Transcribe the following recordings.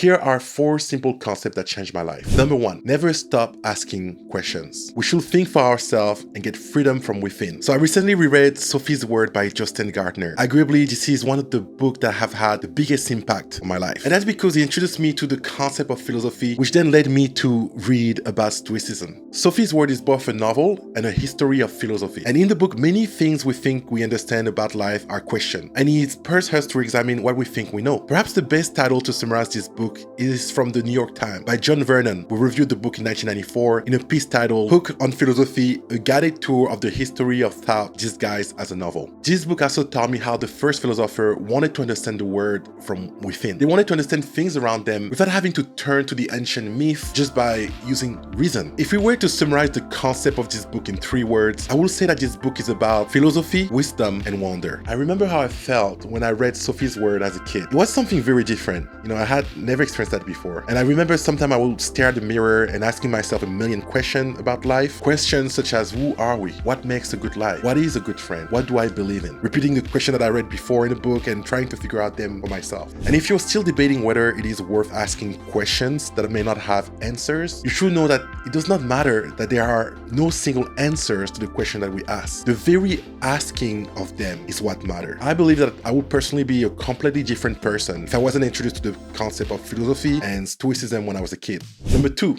Here are 4 simple concepts that changed my life. Number 1, never stop asking questions. We should think for ourselves and get freedom from within. So I recently reread Sophie's Word by Justin Gardner. Arguably, this is one of the books that have had the biggest impact on my life. And that's because he introduced me to the concept of philosophy, which then led me to read about stoicism. Sophie's Word is both a novel and a history of philosophy. And in the book, many things we think we understand about life are questioned. And he spurs us to examine what we think we know. Perhaps the best title to summarize this book is from the New York Times by John Vernon, who reviewed the book in 1994 in a piece titled Hook on Philosophy, a guided tour of the history of thought disguised as a novel. This book also taught me how the first philosopher wanted to understand the world from within. They wanted to understand things around them without having to turn to the ancient myth just by using reason. If we were to summarize the concept of this book in 3 words, I will say that this book is about philosophy, wisdom, and wonder. I remember how I felt when I read Sophie's Word as a kid. It was something very different. I had never experienced that before. And I remember sometimes I would stare at the mirror and asking myself a million questions about life. Questions such as, who are we? What makes a good life? What is a good friend? What do I believe in? Repeating the question that I read before in the book and trying to figure out them for myself. And if you're still debating whether it is worth asking questions that may not have answers, you should know that it does not matter that there are no single answers to the question that we ask. The very asking of them is what matters. I believe that I would personally be a completely different person if I wasn't introduced to the concept of philosophy and stoicism when I was a kid. Number 2,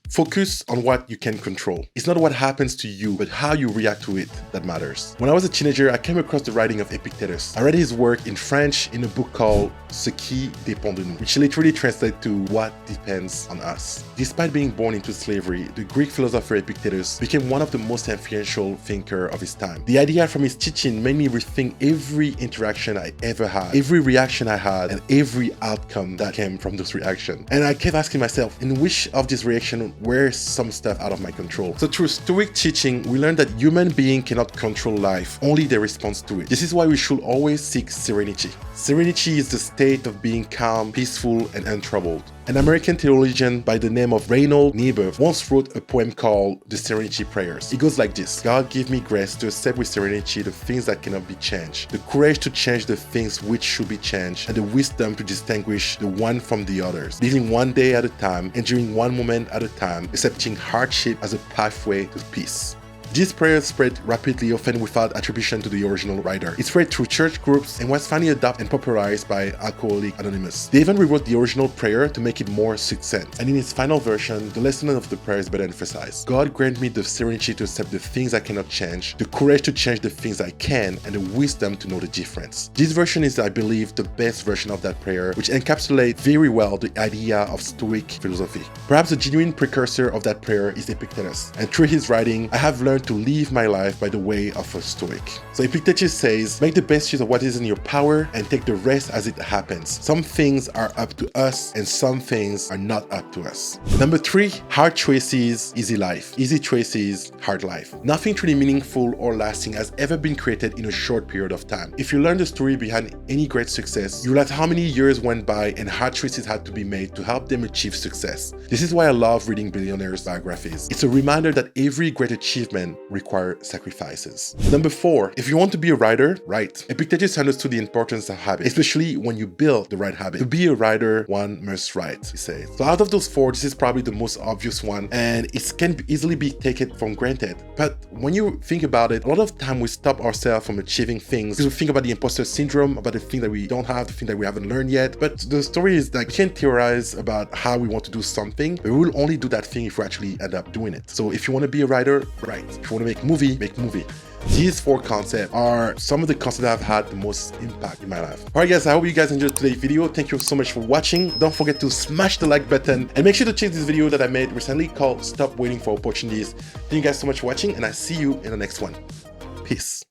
focus on what you can control. It's not what happens to you, but how you react to it that matters. When I was a teenager, I came across the writing of Epictetus. I read his work in French in a book called Ce qui dépend de nous, which literally translates to what depends on us. Despite being born into slavery, the Greek philosopher Epictetus became one of the most influential thinkers of his time. The idea from his teaching made me rethink every interaction I ever had, every reaction I had, and every outcome that came from those reactions. And I kept asking myself, in which of these reactions were some stuff out of my control? So through Stoic teaching, we learned that human beings cannot control life, only their response to it. This is why we should always seek serenity. Serenity is the state of being calm, peaceful, and untroubled. An American theologian by the name of Reynold Niebuhr once wrote a poem called The Serenity Prayers. It goes like this: God, give me grace to accept with serenity the things that cannot be changed, the courage to change the things which should be changed, and the wisdom to distinguish the one from the others, living one day at a time, enduring one moment at a time, accepting hardship as a pathway to peace. These prayers spread rapidly, often without attribution to the original writer. It spread through church groups and was finally adopted and popularized by Alcoholics Anonymous. They even rewrote the original prayer to make it more succinct. And in its final version, the lesson of the prayer is better emphasized. God grant me the serenity to accept the things I cannot change, the courage to change the things I can, and the wisdom to know the difference. This version is, I believe, the best version of that prayer, which encapsulates very well the idea of Stoic philosophy. Perhaps a genuine precursor of that prayer is Epictetus. And through his writing, I have learned to live my life by the way of a Stoic. So Epictetus says, make the best use of what is in your power and take the rest as it happens. Some things are up to us and some things are not up to us. Number 3, hard choices, easy life. Easy choices, hard life. Nothing truly meaningful or lasting has ever been created in a short period of time. If you learn the story behind any great success, you realize how many years went by and hard choices had to be made to help them achieve success. This is why I love reading billionaires' biographies. It's a reminder that every great achievement require sacrifices. Number 4, if you want to be a writer, write. Epictetus understood the importance of habit, especially when you build the right habit. To be a writer, one must write, he says. So out of those 4, this is probably the most obvious one, and it can easily be taken for granted. But when you think about it, a lot of time we stop ourselves from achieving things because we think about the imposter syndrome, about the thing that we don't have, the thing that we haven't learned yet. But the story is that we can theorize about how we want to do something, but we will only do that thing if we actually end up doing it. So if you want to be a writer, write. If you want to make movie, make movie. These 4 concepts are some of the concepts that have had the most impact in my life. Alright guys, I hope you guys enjoyed today's video. Thank you so much for watching. Don't forget to smash the like button and make sure to check this video that I made recently called Stop Waiting for Opportunities. Thank you guys so much for watching and I see you in the next one. Peace.